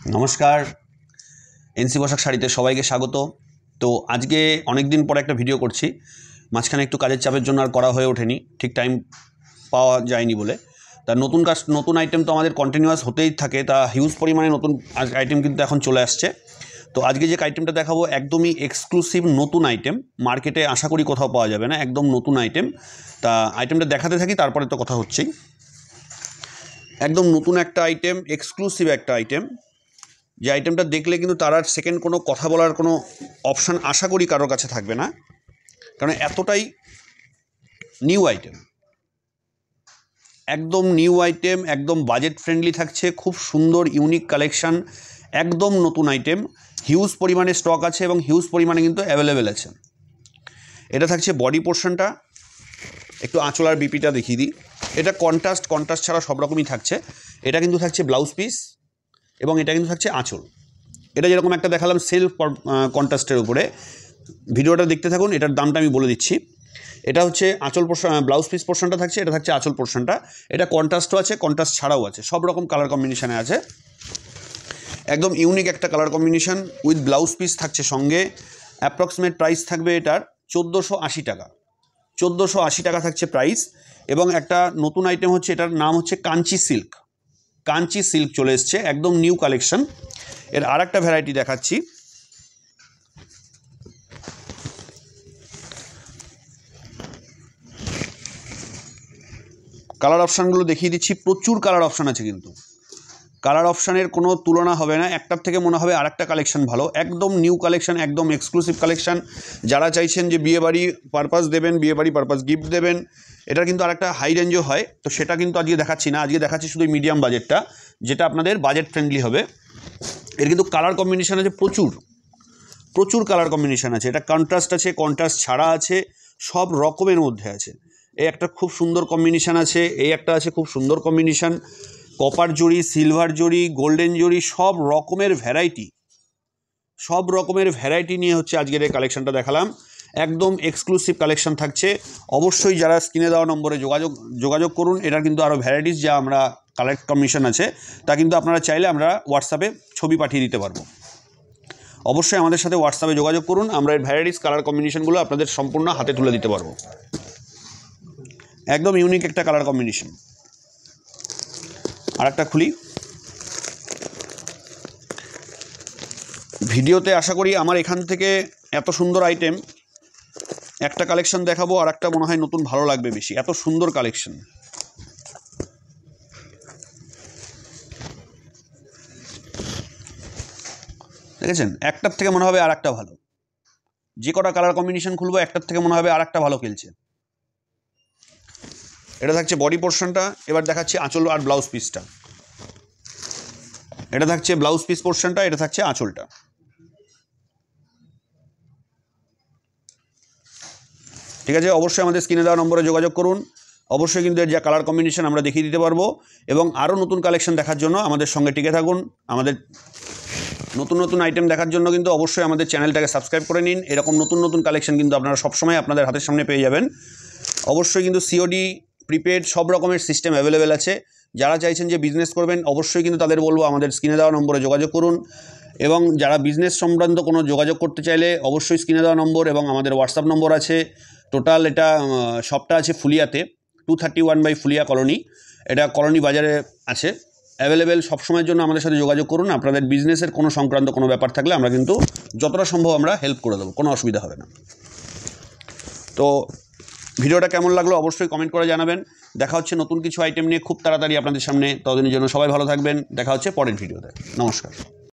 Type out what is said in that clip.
नमस्कार एनसी पोशाक शाड़ीते सबाइके स्वागत। तो आज के अनेक दिन पर एक भिडियो करছি মাঝখানে একটু কাজের চাপের জন্য আর করা হয়ে ওঠেনি, ঠিক টাইম পাওয়া যায়নি বলে। তা নতুন আইটেম তো আমাদের কন্টিনিউয়াস হতেই থাকে, তা হিউজ পরিমাণে নতুন আইটেম কিন্তু এখন চলে আসছে। তো আজকে যে আইটেমটা দেখাবো একদমই এক্সক্লুসিভ নতুন আইটেম, মার্কেটে আশা করি কোথাও পাওয়া যাবে না, একদম নতুন আইটেম। তা আইটেমটা দেখাতে থাকি, তারপরে তো কথা হচ্ছেই। একদম নতুন একটা আইটেম, এক্সক্লুসিভ একটা আইটেম, যে আইটেমটা দেখলে কিন্তু তার আর সেকেন্ড কোনো কথা বলার কোনো অপশান আশা করি কারোর কাছে থাকবে না, কারণ এতটাই নিউ আইটেম, একদম নিউ আইটেম, একদম বাজেট ফ্রেন্ডলি থাকছে, খুব সুন্দর ইউনিক কালেকশান, একদম নতুন আইটেম, হিউজ পরিমাণে স্টক আছে এবং হিউজ পরিমাণে কিন্তু অ্যাভেলেবেল আছে। এটা থাকছে বডি পোর্শনটা, একটু আঁচল আর বিপিটা দেখিয়ে দিই। এটা কন্ট্রাস্ট ছাড়া সব রকমই থাকছে। এটা কিন্তু থাকছে ব্লাউজ পিস এবং এটা কিন্তু থাকছে আঁচল। এটা যেরকম একটা দেখালাম সেলফ কন্ট্রাস্টের উপরে, ভিডিওটা দেখতে থাকুন, এটার দামটা আমি বলে দিচ্ছি। এটা হচ্ছে আঁচল পোর্শন, ব্লাউজ পিস পোর্শনটা থাকছে, এটা থাকছে আঁচল পোর্শনটা। এটা কন্ট্রাস্টও আছে, কন্ট্রাস্ট ছাড়াও আছে, সব রকম কালার কম্বিনেশানে আছে। একদম ইউনিক একটা colour combination with blouse piece থাকছে সঙ্গে। অ্যাপ্রক্সিমেট প্রাইস থাকবে এটার 1480 টাকা, 1480 টাকা থাকছে প্রাইস। এবং একটা নতুন আইটেম হচ্ছে, এটার নাম হচ্ছে কাঞ্চি সিল্ক। কাঞ্চি সিল্ক চলে এসছে, একদম নিউ কালেকশন। এর আর একটা ভ্যারাইটি দেখাচ্ছি। কালার অপশানগুলো দেখিয়ে দিচ্ছি, প্রচুর কালার অপশান আছে, কিন্তু কালার অপশানের কোনো তুলনা হবে না, একটার থেকে মনে হবে আরেকটা কালেকশান ভালো। একদম নিউ কালেকশান, একদম এক্সক্লুসিভ কালেকশান। যারা চাইছেন যে বিয়েবাড়ি পারপাস দেবেন, বিয়েবাড়ি পারপাস গিফট দেবেন, এটার কিন্তু আরেকটা হাই রেঞ্জও হয়, তো সেটা কিন্তু আজকে দেখাচ্ছি না। আজকে দেখাচ্ছি শুধু মিডিয়াম বাজেটটা, যেটা আপনাদের বাজেট ফ্রেন্ডলি হবে। এর কিন্তু কালার কম্বিনেশান আছে প্রচুর কালার কম্বিনেশান আছে। এটা কন্ট্রাস্ট আছে, কন্ট্রাস্ট ছাড়া আছে, সব রকমের মধ্যে আছে। এই একটা খুব সুন্দর কম্বিনেশান আছে, এই একটা আছে খুব সুন্দর কম্বিনেশান, কপার জড়ি, সিলভার জড়ি, গোল্ডেন জড়ি, সব রকমের ভ্যারাইটি নিয়ে হচ্ছে আজকের এই কালেকশানটা দেখালাম। একদম এক্সক্লুসিভ কালেকশান থাকছে। অবশ্যই যারা স্ক্রিনে দেওয়া নম্বরে যোগাযোগ করুন। এটার কিন্তু আরও ভ্যারাইটিস যা আমরা কালার কম্বিনেশান আছে, তা কিন্তু আপনারা চাইলে আমরা হোয়াটসঅ্যাপে ছবি পাঠিয়ে দিতে পারবো। অবশ্যই আমাদের সাথে হোয়াটসঅ্যাপে যোগাযোগ করুন, আমরা এর ভ্যারাইটিস কালার কম্বিনেশানগুলো আপনাদের সম্পূর্ণ হাতে তুলে দিতে পারবো। একদম ইউনিক একটা কালার কম্বিনেশন। আর একটা খুলি, ভিডিওতে আশা করি আমার এখান থেকে এত সুন্দর আইটেম, একটা কালেকশন দেখাবো আর একটা মনে হয় নতুন ভালো লাগবে বেশি, এত সুন্দর কালেকশন। দেখেছেন, একটার থেকে মনে হবে আর একটা ভালো। যে কটা কালার কম্বিনেশন খুলবো, একটার থেকে মনে হবে আর একটা ভালো খেলছে। এটা থাকছে বডি পোর্শনটা, এবার দেখাচ্ছি আঁচল আর ব্লাউজ পিসটা। এটা থাকছে ব্লাউজ পিস পোর্শনটা, এটা থাকছে আঁচলটা। ঠিক আছে, অবশ্যই আমাদের স্ক্রিনে দেওয়া নম্বরে যোগাযোগ করুন। অবশ্যই কিন্তু এর যা কালার কম্বিনেশন আমরা দেখিয়ে দিতে পারবো, এবং আরও নতুন কালেকশন দেখার জন্য আমাদের সঙ্গে টিকে থাকুন। আমাদের নতুন আইটেম দেখার জন্য কিন্তু অবশ্যই আমাদের চ্যানেলটাকে সাবস্ক্রাইব করে নিন। এরকম নতুন কালেকশন কিন্তু আপনারা সবসময় আপনাদের হাতের সামনে পেয়ে যাবেন। অবশ্যই কিন্তু সিওডি, প্রিপেড সব রকমের সিস্টেম অ্যাভেলেবেল আছে। যারা চাইছেন যে বিজনেস করবেন, অবশ্যই কিন্তু তাদের বলবো আমাদের স্ক্রিনে দেওয়া নম্বরে যোগাযোগ করুন। এবং যারা বিজনেস সংক্রান্ত কোনো যোগাযোগ করতে চাইলে অবশ্যই স্ক্রিনে দেওয়া নম্বর এবং আমাদের হোয়াটসঅ্যাপ নম্বর আছে। টোটাল এটা শপটা আছে ফুলিয়াতে, 231 ফুলিয়া কলোনি, এটা কলোনি বাজারে আছে, অ্যাভেলেবেল। সবসময়ের জন্য আমাদের সাথে যোগাযোগ করুন। আপনাদের বিজনেসের কোনো সংক্রান্ত কোনো ব্যাপার থাকলে আমরা কিন্তু যতটা সম্ভব আমরা হেল্প করে দেবো, কোনো অসুবিধা হবে না। তো ভিডিওটা কেমন লাগলো অবশ্যই কমেন্ট করে জানাবেন। দেখা হচ্ছে নতুন কিছু আইটেম নিয়ে খুব তাড়াতাড়ি আপনাদের সামনে। ততদিনের জন্য সবাই ভালো থাকবেন। দেখা হচ্ছে পরের ভিডিওতে। নমস্কার।